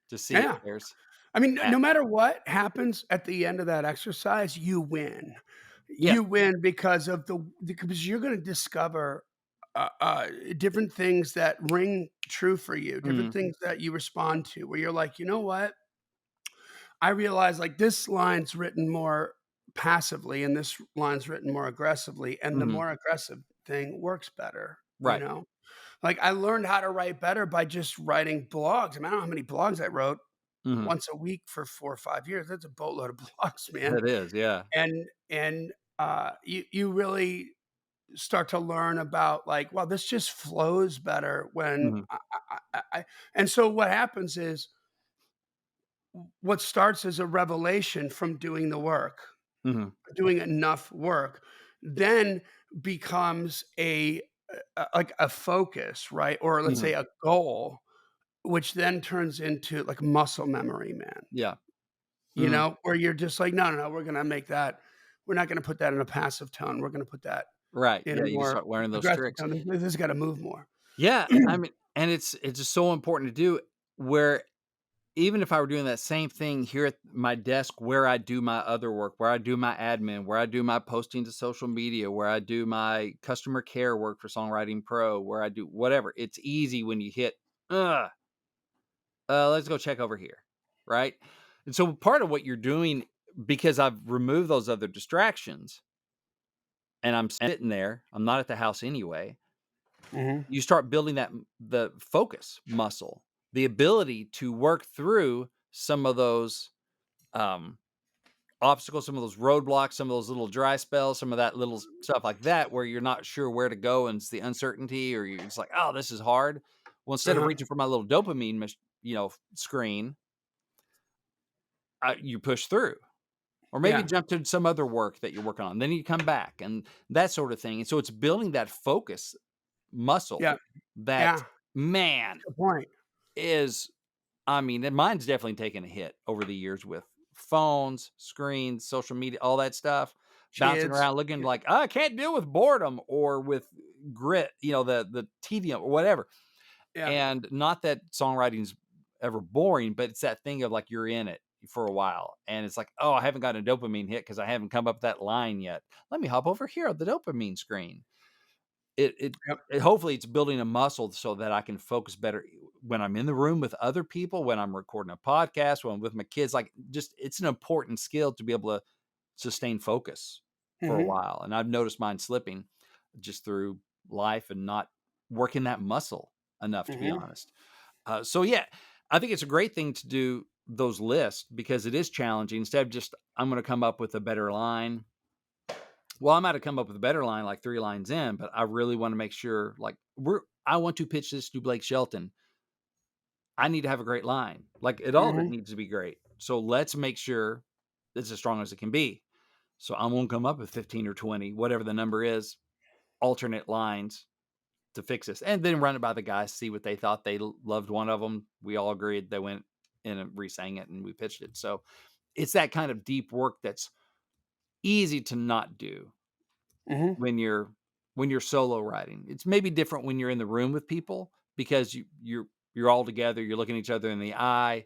to see if Yeah. there's I mean, that. no matter what happens at the end of that exercise, you win. Yeah. You win because you're gonna discover, different things that ring true for you, different Mhm, things that you respond to, where you're like, "You know what? I realize, like, this line's written more passively and this line's written more aggressively, and the mhm. more aggressive thing works better," you Right. know? Like, I learned how to write better by just writing blogs. I mean, I don't know how many blogs I wrote Mhm. once a week for 4 or 5 years. That's a boatload of blogs, man. It is, yeah. You really start to learn about, like, well, this just flows better when Mhm, I and so what happens is what starts as a revelation from doing the work, mhm, doing enough work, then becomes like a focus, right? Or let's mhm. say a goal, which then turns into like muscle memory, man. Yeah. Mhm. Where you're just like, "No, no, no, we're not gonna put that in a passive tone, we're gonna put that Right, in a yeah, you just more start learning those aggressive tricks. tone. This has gotta move more." Yeah, I mean, and it's just so important to do where even if I were doing that same thing here at my desk where I do my other work, where I do my admin, where I do my posting to social media, where I do my customer care work for Songwriting Pro, where I do whatever, it's easy when you hit, "Ugh, let's go check over here," right? And so part of what you're doing, because I've removed those other distractions and I'm sitting there, I'm not at the house anyway, Mhm. you start building the focus muscle, the ability to work through some of those, um obstacles, some of those roadblocks, some of those little dry spells, some of that little stuff like that, where you're not sure where to go and it's the uncertainty, or you're just like, oh, this is hard. Well, instead of Uh-huh. reaching for my little dopamine, screen, you push through, or maybe Yeah. jump to some other work that you're working on. Then you come back and that sort of thing. And so it's building that focus muscle Yeah. that, Yeah. man, Good point. is I mean, and mine's definitely taken a hit over the years with phones, screens, social media, all that stuff, bouncing Kids. around looking Yeah. like, "Oh, I can't deal with boredom or with grit," the tedium or whatever. Yeah. And not that songwriting's ever boring, but it's that thing of like you're in it for a while. And it's like, "Oh, I haven't gotten a dopamine hit because I haven't come up with that line yet. Let me hop over here on the dopamine screen." It it Yep. hopefully, it's building a muscle so that I can focus better when I'm in the room with other people, when I'm recording a podcast, when I'm with my kids, like, just it's an important skill to be able to sustain focus for a Mhm. while, and I've noticed mine slipping just through life and not working that muscle enough, to be Mhm. honest. So, yeah, I think it's a great thing to do those lists because it is challenging. Instead of just, "I'm gonna come up with a better line," Well, I might have come up with a better line like 3 lines in, but I really wanna make sure, like, I want to pitch this to Blake Shelton. I need to have a great line. Like, all of it Mhm, needs to be great. So let's make sure it's as strong as it can be. So I'm gonna come up with 15 or 20, whatever the number is, alternate lines to fix this, and then run it by the guys, see what they thought. They loved one of them. We all agreed. They went in and re-sang it, and we pitched it. So it's that kind of deep work that's easy to not do mhm. when you're solo writing. It's maybe different when you're in the room with people because you're all together. You're looking each other in the eye.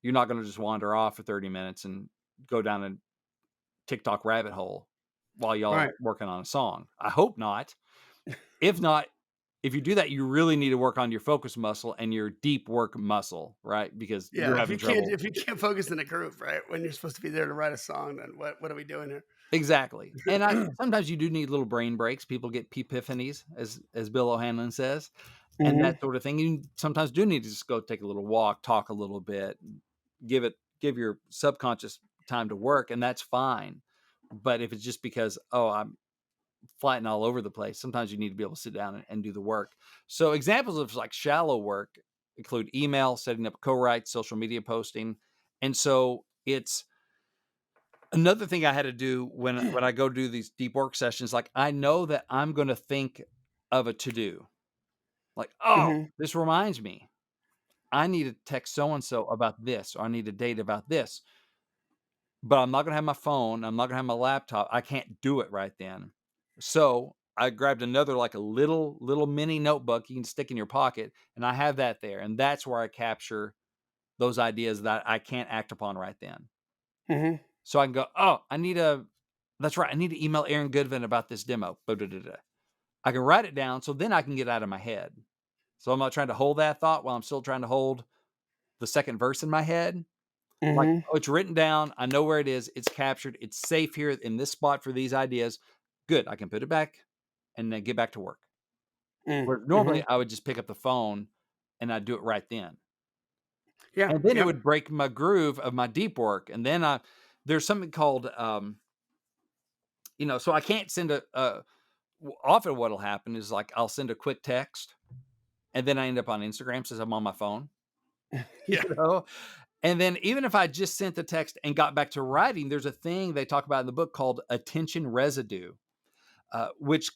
You're not going to just wander off for 30 minutes and go down a TikTok rabbit hole while y'all Right. are working on a song. I hope not. If not, if you do that, you really need to work on your focus muscle and your deep work muscle, right? Because you're Yeah, having trouble. if you can't focus in a group, right, when you're supposed to be there to write a song, then what are we doing Exactly. And I here? sometimes you do need little brain breaks. People get epiphanies, as Bill O'Hanlon says, and Mhm, that sort of thing. You sometimes do need to just go take a little walk, talk a little bit, give your subconscious time to work, and that's fine. But if it's just because, oh, I'm flying all over the place, sometimes you need to be able to sit down and do the work. So examples of like shallow work include email, setting up co-writes, social media posting. And so it's another thing I had to do when I go do these deep work sessions, like I know that I'm going to think of a to do. Like, oh, mhm, this reminds me. I need to text so and so about this, or I need a date about this. But I'm not gonna have my phone, I'm not gonna have my laptop, I can't do it right then. So, I grabbed another, like, a little mini notebook you can stick in your pocket, and I have that there, and that's where I capture those ideas that I can't act upon right then. mhm. So I can go, "Oh, that's right, I need to email Aaron Goodvin about this demo." Ba-da-da-da. I can write it down, so then I can get out of my head. So I'm not trying to hold that thought while I'm still trying to hold the 2nd verse in my head. Like, Mhm, oh, it's written down, I know where it is, it's captured, it's safe here in this spot for these ideas. Good, I can put it back and then get back to work. mm, Where normally mhm. I would just pick up the phone and I'd do it right then. Yeah, And then it yep. would break my groove of my deep work. And then there's something called so I can't send often what'll happen is like I'll send a quick text and then I end up on Instagram since I'm on my phone, Yeah, you know? And then even if I just sent the text and got back to writing, there's a thing they talk about in the book called attention residue, which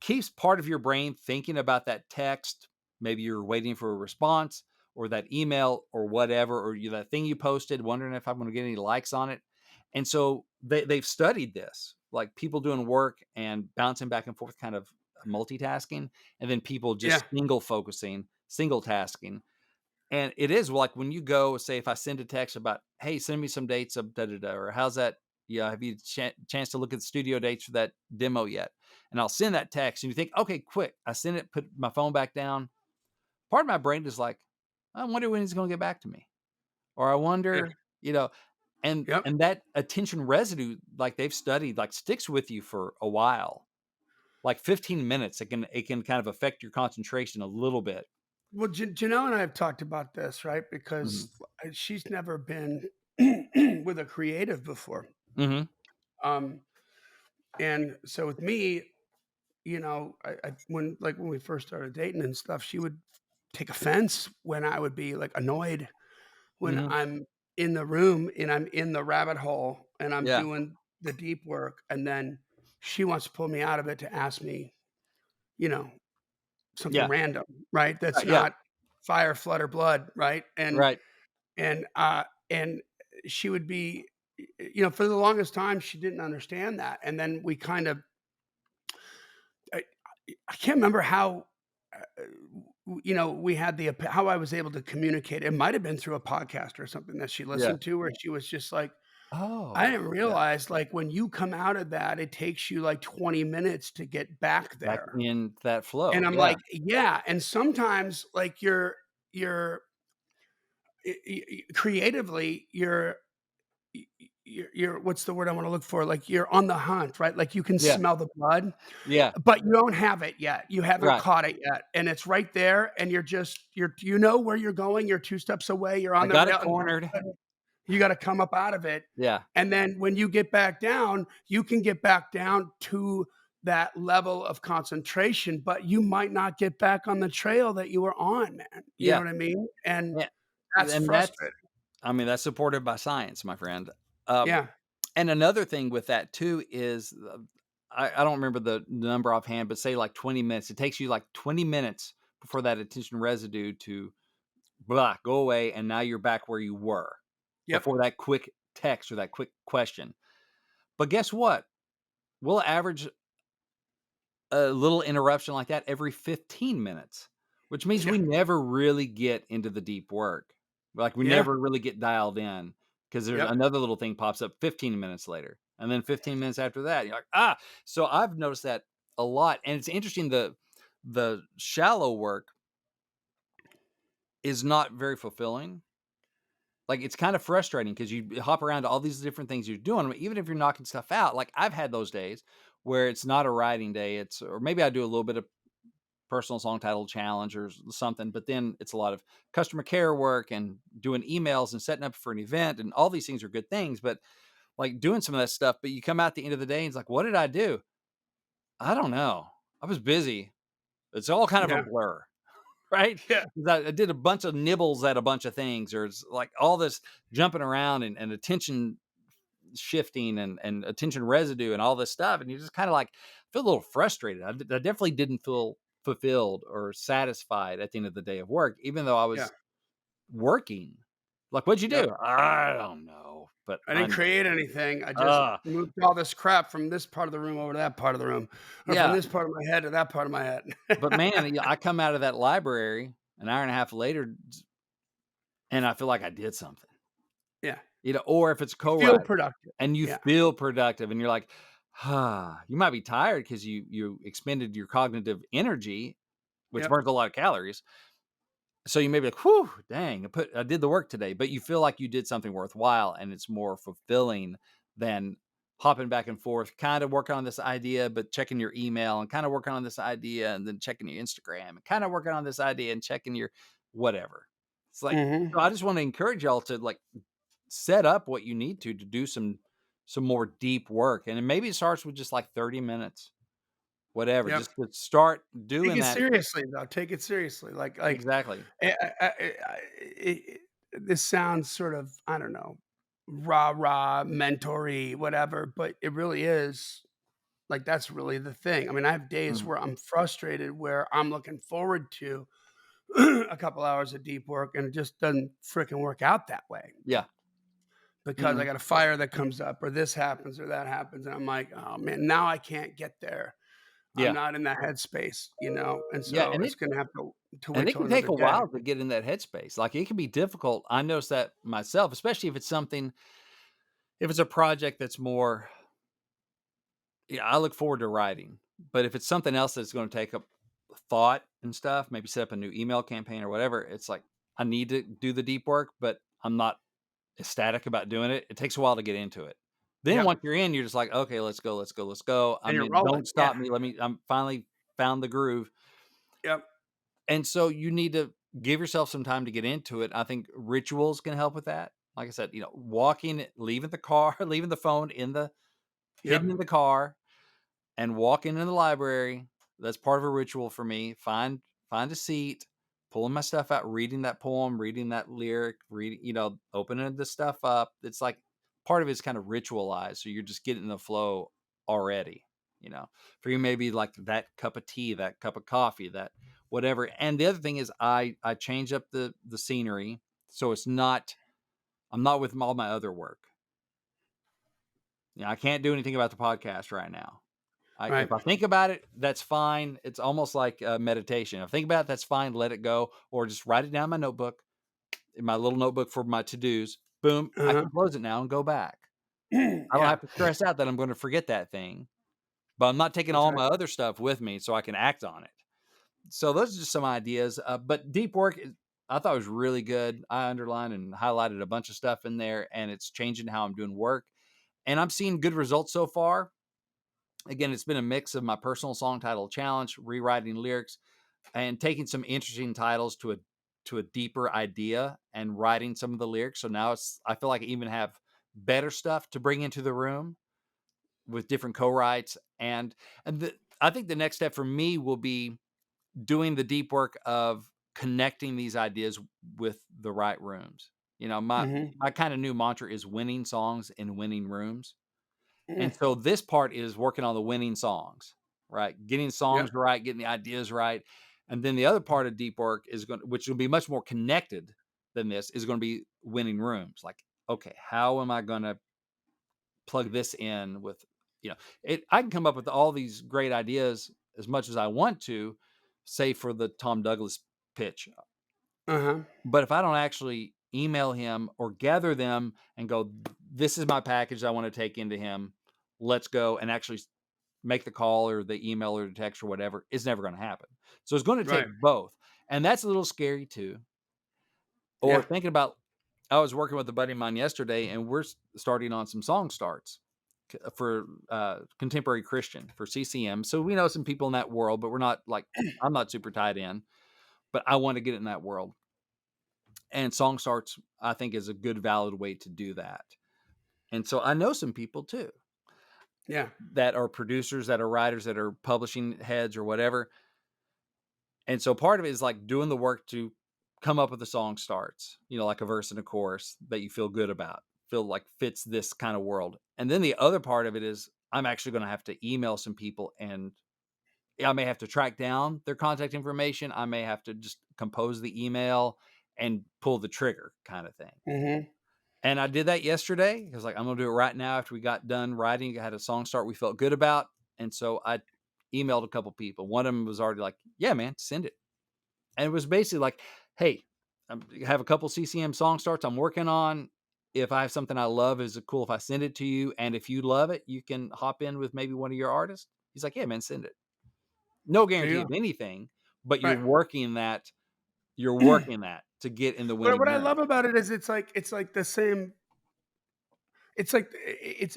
keeps part of your brain thinking about that text. Maybe you're waiting for a response or that email or whatever, or that thing you posted, wondering if I'm going to get any likes on it. And so they've studied this, like people doing work and bouncing back and forth, kind of multitasking, and then people yeah, just single tasking. And it is like when you go, say, if I send a text about, "Hey, send me some dates of da da da," or "How's that? Yeah, have you chance to look at the studio dates for that demo yet?" And I'll send that text, and you think, "Okay, quick." I send it, put my phone back down. Part of my brain is like, "I wonder when he's going to get back to me," or "I yeah, wonder," and yep. that attention residue, like they've studied, like sticks with you for a while, like 15 minutes. It can kind of affect your concentration a little bit. Well, Janelle and I have talked about this, right? Mhm. Because she's never been with a creative before. Mhm. Um, and so with me, I when we first started dating and stuff, she would take offense when I would be like annoyed when Mhm. I'm in the room and I'm in the rabbit hole and I'm Yeah. doing the deep work, and then she wants to pull me out of it to ask me, you know, something Yeah. random, right? That's Right. Yeah. not fire, flood, or blood, right? Right. And and she would be, for the longest time she didn't understand that, and then we kind of, I, I can't remember how. We had how I was able to communicate. It might have been through a podcast or something that she Yeah. listened to, where she was just like, I Oh, didn't yeah. realize, like, when you come out of that, it takes you, like, 20 minutes to get back Back there. in that flow, And I'm yeah. like, "Yeah," and sometimes, like, you're creatively, you're what's the word I wanna look for? Like, you're on the hunt, right? Like, you can Yeah, smell the blood, yeah, but you don't have it yet. You haven't right. caught it yet, and it's right there, and you're just you're you know where you're going, you're 2 steps away, you're I on the got it rail, and cornered. You gotta come up out of it, Yeah. and then when you get back down, you can get back down to that level of concentration, but you might not get back on the trail that you were on, man. You know Yeah. what I mean? And Yeah. that's And that's frustrating. I mean, that's supported by science, my friend. Um, Yeah. and another thing with that too is, I don't remember the number offhand, but say like 20 minutes. It takes you like 20 minutes before that attention residue to blah, go away, and now you're back where you were Yep. before that quick text or that quick question. But guess what? We'll average a little interruption like that every 15 minutes, which means Yeah. we never really get into the deep work. Like we Yeah. never really get dialed in because there's Yep. another little thing pops up 15 minutes later. And then 15 minutes after that, you're like, ah. So I've noticed that a lot. And it's interesting, the shallow work is not very fulfilling. Like, it's kind of frustrating because you hop around to all these different things you're doing, even if you're knocking stuff out. Like, I've had those days where it's not a writing day, it's or maybe I do a little bit of personal song title challenge or something, but then it's a lot of customer care work and doing emails and setting up for an event, and all these things are good things, but, like, doing some of that stuff, but you come out at the end of the day and it's like, "What did I do? I don't know. I was busy." It's all kind of a Yeah. blur. Right? Yeah. 'Cause I did a bunch of nibbles at a bunch of things, or it's like all this jumping around and attention shifting and attention residue and all this stuff, and you just kinda, like, feel a little frustrated. I definitely didn't feel fulfilled or satisfied at the end of the day of work, even though I Yeah. was working. Like, "What'd you Yep. do?" "I don't know, but I I didn't know." create anything. I just Ugh. moved all this crap from this part of the room over to that part of the room, or from Yeah, this part of my head to that part of my head. but man, I come out of that library an hour and a half later, and I feel like I did something. Yeah. Or if it's a You feel co-writer productive. and you Yeah. feel productive and you're like, "Ah," you might be tired because you expended your cognitive energy, which Yep. burns a lot of calories. So you may be like, "Whew, dang, I did the work today," but you feel like you did something worthwhile and it's more fulfilling than hopping back and forth, kind of working on this idea, but checking your email and kind of working on this idea and then checking your Instagram and kind of working on this idea and checking your whatever. It's like, Mhm. so I just want to encourage y'all to like set up what you need to do some more deep work, and then maybe it starts with just like 30 minutes, whatever, Yep. just to start Take doing it that. seriously, though. Take it seriously. Exactly. This sounds sort of, I don't know, rah-rah, mentory, whatever, but it really is, like, that's really the thing. I mean, I have days Mhm. where I'm frustrated, where I'm looking forward to a couple hours of deep work, and it just doesn't fricking work out that way Yeah. because I Mhm. got a fire that comes up or this happens or that happens, and I'm like, "Oh, man, now I can't get there. I'm Yeah. not in that headspace," you know, and Yeah, so it's gonna have to and wait it till can take another a day. while to get in that headspace. Like, it can be difficult. I noticed that myself, especially if it's something if it's a project that's more yeah, I look forward to writing, but if it's something else that's gonna take up thought and stuff, maybe set up a new email campaign or whatever, it's like, I need to do the deep work, but I'm not ecstatic about doing it. It takes a while to get into it. Then Yep, once you're in, you're just like, "Okay, let's go, let's go, let's go. and I'm you're in, don't rolling, yeah, stop me. I'm finally found the groove." yep, And so you need to give yourself some time to get into it. I think rituals can help with that. Like I said, walking, leaving the car, leaving the phone yep, hidden in the car, and walking in the library. That's part of a ritual for me. Find a seat, pulling my stuff out, reading that poem, reading that lyric, reading, opening the stuff up. It's like part of it's kind of ritualized. So you're just getting in the flow already. For you, maybe like that cup of tea, that cup of coffee, that whatever. And the other thing is I change up the scenery. So I'm not with all my other work. I can't do anything about the podcast right now. right, If I think about it, that's fine. It's almost like meditation. If I think about it, that's fine. Let it go, or just write it down in my notebook, in my little notebook for my to dos. Boom, I uh-huh. can close it now and go back. I don't Yeah, have to stress out that I'm going to forget that thing, but I'm not taking that's all right. my other stuff with me so I can act on it. So those are just some ideas. But deep work, I thought was really good. I underlined and highlighted a bunch of stuff in there, and it's changing how I'm doing work, and I'm seeing good results so far. Again, it's been a mix of my personal song title challenge, rewriting lyrics, and taking some interesting titles to a to a deeper idea and writing some of the lyrics. So now I feel like I even have better stuff to bring into the room with different co-writes. And I think the next step for me will be doing the deep work of connecting these ideas with the right rooms. You know, Mhm. my kind of new mantra is winning songs in winning rooms. Mm. And so this part is working on the winning songs, right? Getting songs Yep. right, getting the ideas right. And then the other part of deep work is going which will be much more connected than this is going to be winning rooms. Like, okay, how am I going to plug this in with, I can come up with all these great ideas as much as I want to, say for the Tom Douglas pitch. Uh-huh. But if I don't actually email him or gather them and go, this is my package I want to take into him, let's go and actually make the call or the email or the text or whatever, it's never going to happen. So it's going to Right. take both. And that's a little scary too. Or Yeah. thinking about, I was working with a buddy of mine yesterday and we're starting on some song starts for contemporary Christian for CCM. So we know some people in that world, but we're not like, I'm not super tied in, but I want to get in that world. And song starts, I think, is a good, valid way to do that. And so I know some people too Yeah. that are producers, that are writers, that are publishing heads or whatever. And so part of it is like doing the work to come up with the song starts, like a verse and a chorus that you feel good about, feel like fits this kind of world. And then the other part of it is I'm actually going to have to email some people and I may have to track down their contact information. I may have to just compose the email and pull the trigger kind of thing. Mhm. And I did that yesterday. I was like, I'm gonna do it right now after we got done writing. I had a song start we felt good about. And so I emailed a couple people. One of them was already like, yeah, man, send it. And it was basically like, hey, I have a couple CCM song starts I'm working on. If I have something I love, is it cool if I send it to you? And if you love it, you can hop in with maybe one of your artists. He's like, yeah, man, send it. No There guarantee you of go. anything, but Right. you're working that to get in the winning What I room. love about it is it's like the same. It's like it's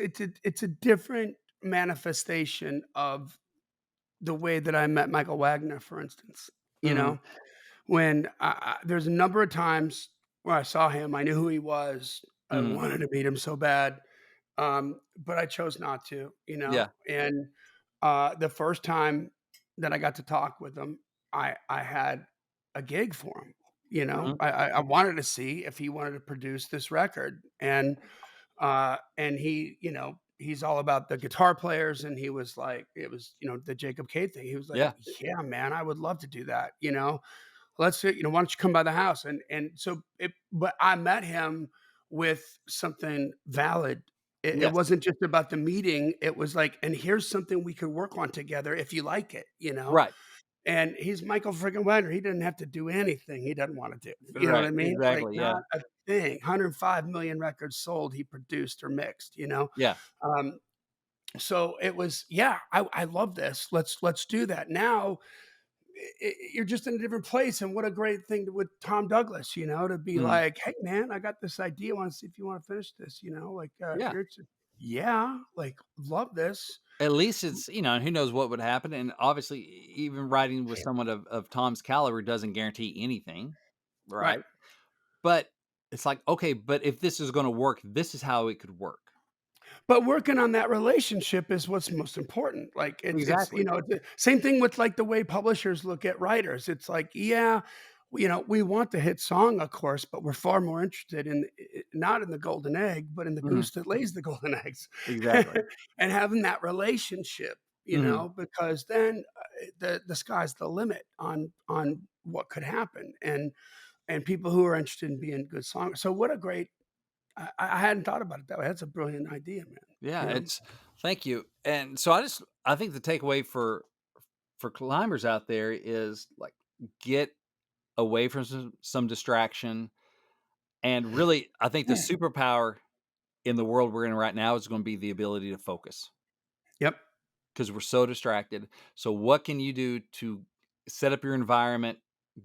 a different manifestation of the way that I met Michael Wagner, for instance. You Mhm, know, when there's a number of times where I saw him, I knew who he was. I mhm. wanted to meet him so bad, but I chose not to. Yeah. And the first time that I got to talk with him, I had a gig for him. Mhm. I wanted to see if he wanted to produce this record, and he's all about the guitar players, and he was like, it was the Jacob K thing. He was like, Yeah. yeah, man, I would love to do that. Let's see, why don't you come by the house? And so but I met him with something valid. It Yes. wasn't just about the meeting. It was like, and here's something we could work on together if you like it. Right. And he's Michael freaking Wagner. He didn't have to do anything he doesn't want to do. You know what Right. I mean? Like, Exactly. Yeah. not a thing. 105 million records sold, he produced or mixed. Yeah. Um, so it was, yeah, I love this. Let's do that. Now you're just in a different place. And what a great thing with Tom Douglas, to be Mhm. like, hey man, I got this idea. I want to see if you want to finish this, like if Yeah. you're yeah, like love this. At least it's, and who knows what would happen. And obviously, even writing with someone of Tom's caliber doesn't guarantee anything. Right. Right. But it's like, okay, but if this is going to work, this is how it could work. But working on that relationship is what's most important. Like Exactly. it's the same thing with like the way publishers look at writers. It's like, yeah, we want the hit song, of course, but we're far more interested in not in the golden egg, but in the Mhm. goose that lays the golden eggs, Exactly. and having that relationship. Mhm. Because then the sky's the limit on what could happen, and people who are interested in being good songwriters. So what a great I hadn't thought about it that way. That's a brilliant idea, man. Yeah. You know? Thank you. And so I think the takeaway for climbers out there is like, get away from some distraction. And really, I think the superpower in the world we're in right now is going to be the ability to focus Yep. because we're so distracted. So, what can you do to set up your environment,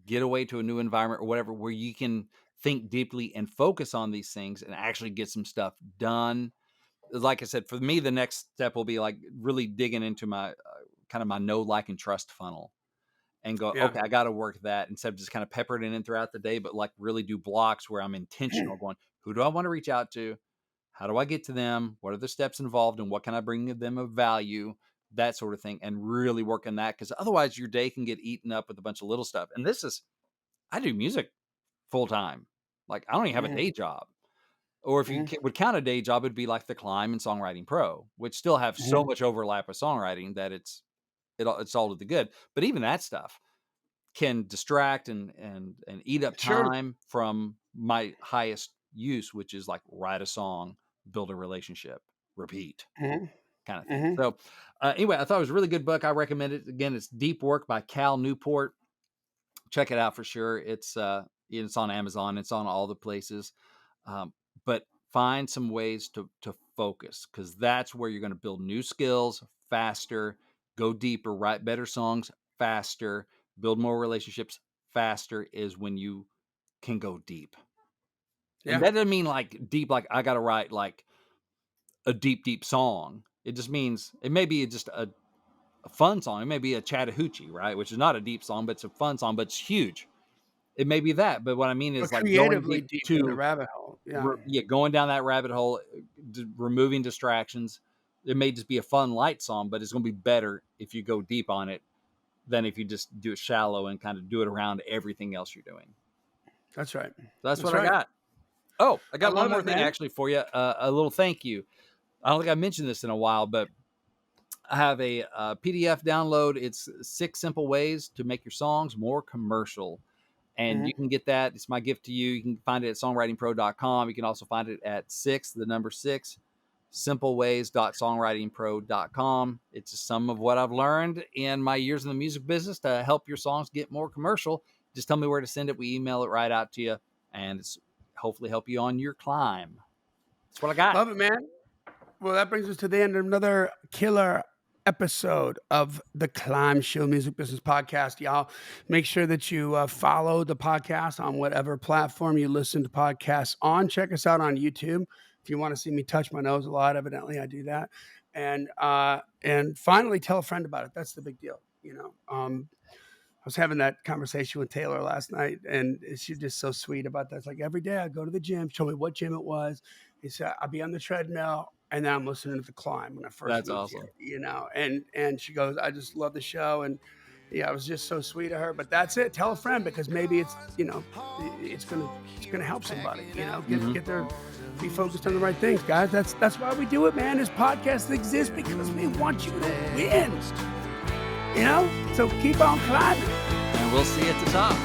get away to a new environment or whatever, where you can think deeply and focus on these things and actually get some stuff done? Like I said, for me, the next step will be like really digging into my kind of my know, like, and trust funnel and go, Yeah. okay, I got to work that instead of just kind of peppering it in throughout the day, but like really do blocks where I'm intentional going, who do I want to reach out to? How do I get to them? What are the steps involved and what can I bring them of value? That sort of thing. And really work on that. Cause otherwise your day can get eaten up with a bunch of little stuff. And I do music full time. Like I don't even have a Mhm. day job. Or if you Mhm. would count a day job, it'd be like the C.L.I.M.B and Songwriting Pro, which still have so Mhm. much overlap with songwriting that it's all to the good. But even that stuff can distract and eat up Sure. time from my highest use, which is like write a song, build a relationship, repeat Mhm. kind of thing. Mhm. So anyway, I thought it was a really good book. I recommend it. Again, it's Deep Work by Cal Newport. Check it out for sure. It's on Amazon. It's on all the places. But find some ways to focus because that's where you're going to build new skills faster, go deeper, write better songs faster, build more relationships faster is when you can go deep. And Yeah. that doesn't mean like deep, like I got to write like a deep, deep song. It just means it may be just a fun song. It may be a Chattahoochee, right? Which is not a deep song, but it's a fun song, but it's huge. It may be that. But what I mean But is like going creatively deep deep in the to rabbit hole. Yeah. yeah, going down that rabbit hole, removing distractions. It may just be a fun light song, but it's going to be better if you go deep on it than if you just do it shallow and kind of do it around everything else you're doing. That's right. So that's That's what I right. got. Oh, I I got one love more it, thing man. actually for you. A little thank you. I don't think I mentioned this in a while, but I have a PDF download. It's 6 simple ways to make your songs more commercial. And Mhm. you can get that. It's my gift to you. You can find it at songwritingpro.com. You can also find it at the number 6, simpleways.songwritingpro.com. It's a sum of what I've learned in my years in the music business to help your songs get more commercial. Just tell me where to send it. We email it right out to you, and it's hopefully help you on your climb. That's what I got. Love it, man. Well, that brings us to the end of another killer episode of the Climb Show Music Business Podcast. Y'all make sure that you follow the podcast on whatever platform you listen to podcasts on. Check us out on YouTube if you want to see me touch my nose a lot. Evidently, I do that. And finally, tell a friend about it. That's the big deal. I was having that conversation with Taylor last night, and she's just so sweet about that. It's like every day I go to the gym. She told me what gym it was. He said I'll be on the treadmill, and then I'm listening to the Climb when I first That's moved here. awesome. And she goes, I just love the show, and yeah, it was just so sweet of her. But that's it. Tell a friend because maybe it's gonna help somebody. Mhm. Get their be focused on the right things, guys. That's why we do it, man. This podcast exists because we want you to win. So keep on climbing. And we'll see you at the top.